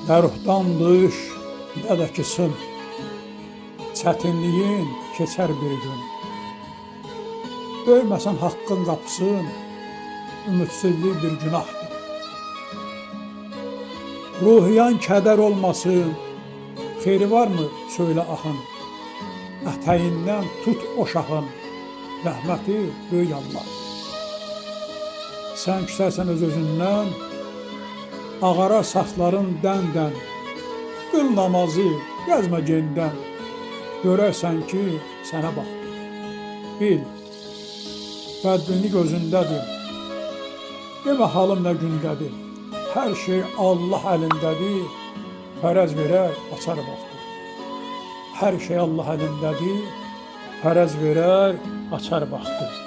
Nə ruhdan duyuş, nə də ki sın, çətinliyin keçər bir gün. Döyməsən haqqın qapısın, ümidsizlik bir günahdır. Ruhiyan kədər olmasın, xeyri varmı söylə axın, ətəyindən tut o şahın, rəhməti böyük Allah. Sən küsərsən öz-özündən, ağarar saçların dən-dən, qıl namazı, gəzmə gendən, görərsən ki, sənə baxdır. Bil, bədbinlik özündədir, demə halım nə gündədir, hər şey Allah əlindədir, fərəz verər, açar baxdır. Hər şey Allah əlindədir, fərəz verər, açar baxdır.